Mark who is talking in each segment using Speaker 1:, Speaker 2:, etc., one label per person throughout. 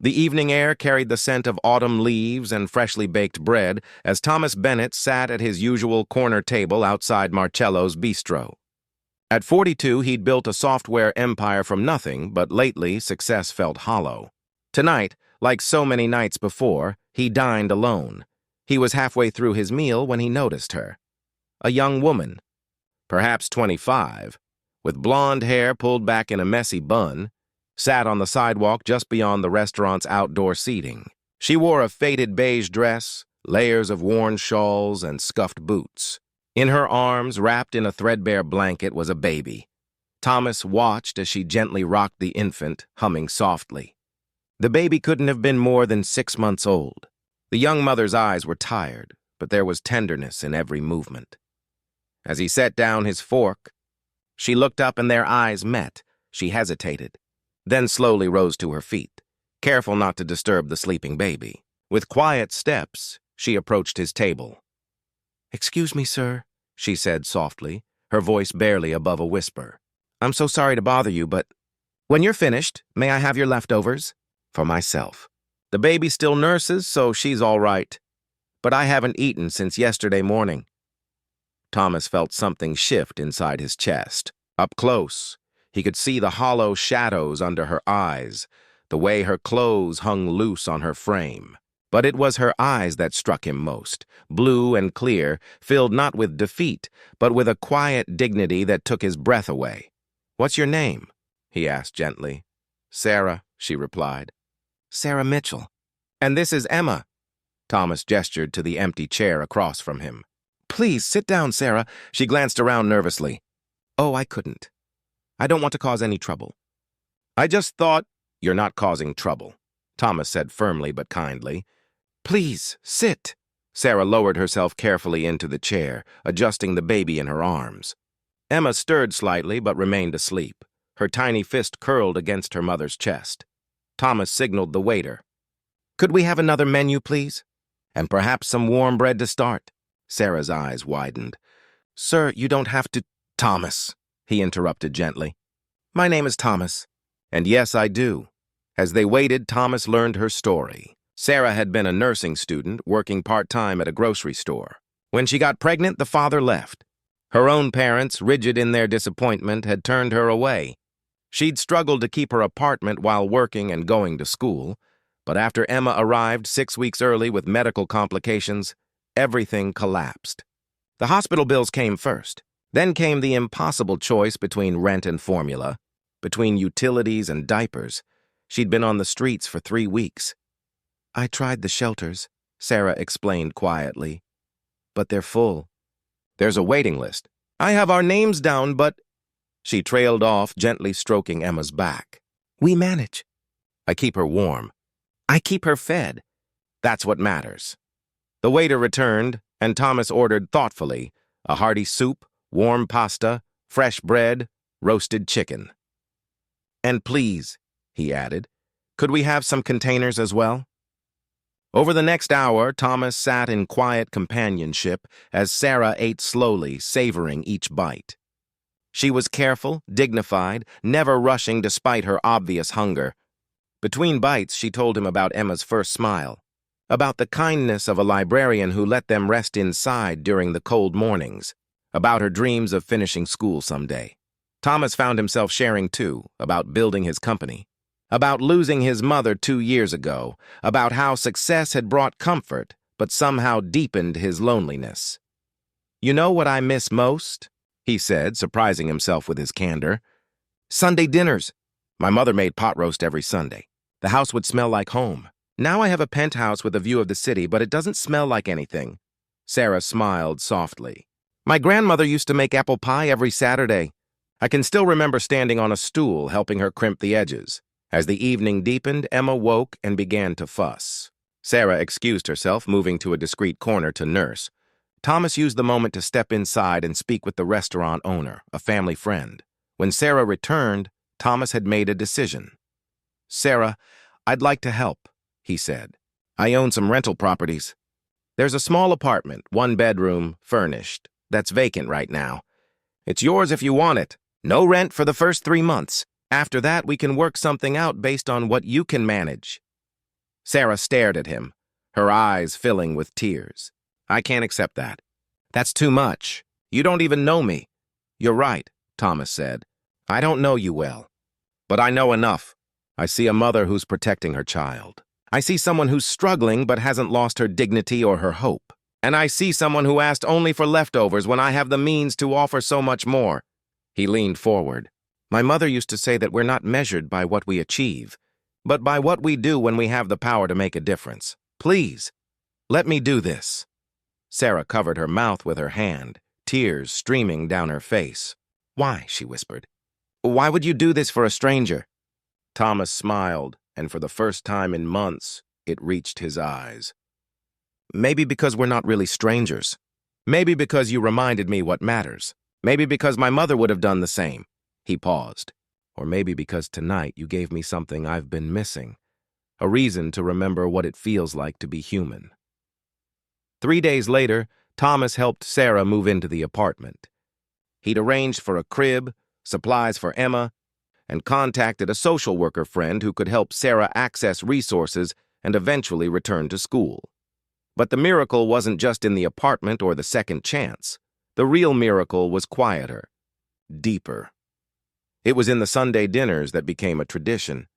Speaker 1: The evening air carried the scent of autumn leaves and freshly baked bread as Thomas Bennett sat at his usual corner table outside Marcello's bistro. At 42, he'd built a software empire from nothing, but lately success felt hollow. Tonight, like so many nights before, he dined alone. He was halfway through his meal when he noticed her. A young woman, perhaps 25, with blonde hair pulled back in a messy bun, sat on the sidewalk just beyond the restaurant's outdoor seating. She wore a faded beige dress, layers of worn shawls, and scuffed boots. In her arms, wrapped in a threadbare blanket, was a baby. Thomas watched as she gently rocked the infant, humming softly. The baby couldn't have been more than 6 months old. The young mother's eyes were tired, but there was tenderness in every movement. As he set down his fork, she looked up and their eyes met. She hesitated, then slowly rose to her feet, careful not to disturb the sleeping baby. With quiet steps, she approached his table. "Excuse me, sir," she said softly, her voice barely above a whisper. "I'm so sorry to bother you, but when you're finished, may I have your leftovers?" "For myself. The baby still nurses, so she's all right. But I haven't eaten since yesterday morning." Thomas felt something shift inside his chest. Up close, he could see the hollow shadows under her eyes, the way her clothes hung loose on her frame. But it was her eyes that struck him most, blue and clear, filled not with defeat, but with a quiet dignity that took his breath away. "What's your name?" he asked gently. "Sarah," she replied. "Sarah Mitchell. And this is Emma." Thomas gestured to the empty chair across from him. "Please, sit down, Sarah." She glanced around nervously. "Oh, I couldn't. I don't want to cause any trouble." "I just thought—" "You're not causing trouble," Thomas said firmly but kindly. "Please, sit." Sarah lowered herself carefully into the chair, adjusting the baby in her arms. Emma stirred slightly but remained asleep, her tiny fist curled against her mother's chest. Thomas signaled the waiter. "Could we have another menu, please? And perhaps some warm bread to start?" Sarah's eyes widened. "Sir, you don't have to—" "Thomas," he interrupted gently. "My name is Thomas." "And yes, I do." As they waited, Thomas learned her story. Sarah had been a nursing student, working part-time at a grocery store. When she got pregnant, the father left. Her own parents, rigid in their disappointment, had turned her away. She'd struggled to keep her apartment while working and going to school, but after Emma arrived 6 weeks early with medical complications, everything collapsed. The hospital bills came first. Then came the impossible choice between rent and formula, between utilities and diapers. She'd been on the streets for 3 weeks. "I tried the shelters," Sarah explained quietly, "but they're full." "There's a waiting list." "I have our names down, but—" She trailed off, gently stroking Emma's back. "We manage." "I keep her warm. I keep her fed. That's what matters." The waiter returned, and Thomas ordered thoughtfully a hearty soup, warm pasta, fresh bread, roasted chicken. "And please," he added, "could we have some containers as well?" Over the next hour, Thomas sat in quiet companionship as Sarah ate slowly, savoring each bite. She was careful, dignified, never rushing despite her obvious hunger. Between bites, she told him about Emma's first smile, about the kindness of a librarian who let them rest inside during the cold mornings, about her dreams of finishing school someday. Thomas found himself sharing too, about building his company, about losing his mother 2 years ago, about how success had brought comfort, but somehow deepened his loneliness. "You know what I miss most?" he said, surprising himself with his candor. "Sunday dinners. My mother made pot roast every Sunday. The house would smell like home. Now I have a penthouse with a view of the city, but it doesn't smell like anything." Sarah smiled softly. "My grandmother used to make apple pie every Saturday. I can still remember standing on a stool helping her crimp the edges. As the evening deepened, Emma woke and began to fuss. Sarah excused herself, moving to a discreet corner to nurse. Thomas used the moment to step inside and speak with the restaurant owner, a family friend. When Sarah returned, Thomas had made a decision. "Sarah, I'd like to help," he said. "I own some rental properties. There's a small apartment, 1 bedroom, furnished, that's vacant right now. It's yours if you want it. No rent for the first 3 months. After that, we can work something out based on what you can manage." Sarah stared at him, her eyes filling with tears. I can't accept that. That's too much. You don't even know me. You're right, Thomas said. I don't know you well. But I know enough. I see a mother who's protecting her child. I see someone who's struggling but hasn't lost her dignity or her hope. And I see someone who asked only for leftovers when I have the means to offer so much more. He leaned forward. My mother used to say that we're not measured by what we achieve, but by what we do when we have the power to make a difference. Please, let me do this. Sarah covered her mouth with her hand, tears streaming down her face. Why? She whispered. Why would you do this for a stranger? Thomas smiled, and for the first time in months, it reached his eyes. Maybe because we're not really strangers. Maybe because you reminded me what matters. Maybe because my mother would have done the same. He paused. Or maybe because tonight you gave me something I've been missing. A reason to remember what it feels like to be human. 3 days later, Thomas helped Sarah move into the apartment. He'd arranged for a crib, supplies for Emma, and contacted a social worker friend who could help Sarah access resources and eventually return to school. But the miracle wasn't just in the apartment or the second chance. The real miracle was quieter, deeper. It was in the Sunday dinners that became a tradition.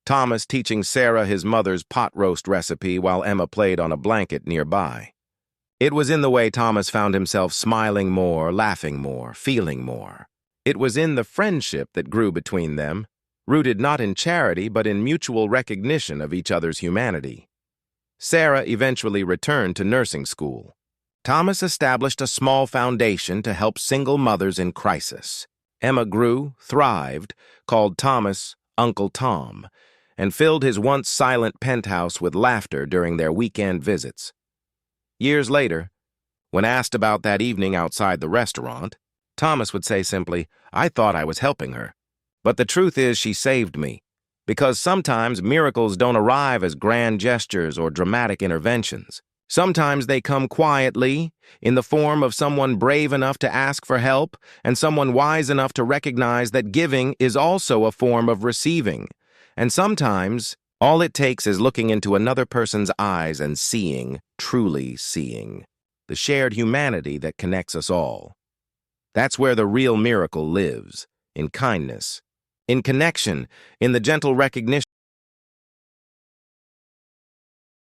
Speaker 1: Thomas teaching Sarah his mother's pot roast recipe while Emma played on a blanket nearby. It was in the way Thomas found himself smiling more, laughing more, feeling more. It was in the friendship that grew between them, rooted not in charity but in mutual recognition of each other's humanity. Sarah eventually returned to nursing school. Thomas established a small foundation to help single mothers in crisis. Emma grew, thrived, called Thomas Uncle Tom, and filled his once silent penthouse with laughter during their weekend visits. Years later, when asked about that evening outside the restaurant, Thomas would say simply, I thought I was helping her. But the truth is she saved me, because sometimes miracles don't arrive as grand gestures or dramatic interventions. Sometimes they come quietly, in the form of someone brave enough to ask for help and someone wise enough to recognize that giving is also a form of receiving. And sometimes, all it takes is looking into another person's eyes and seeing, truly seeing, the shared humanity that connects us all. That's where the real miracle lives, in kindness, in connection, in the gentle recognition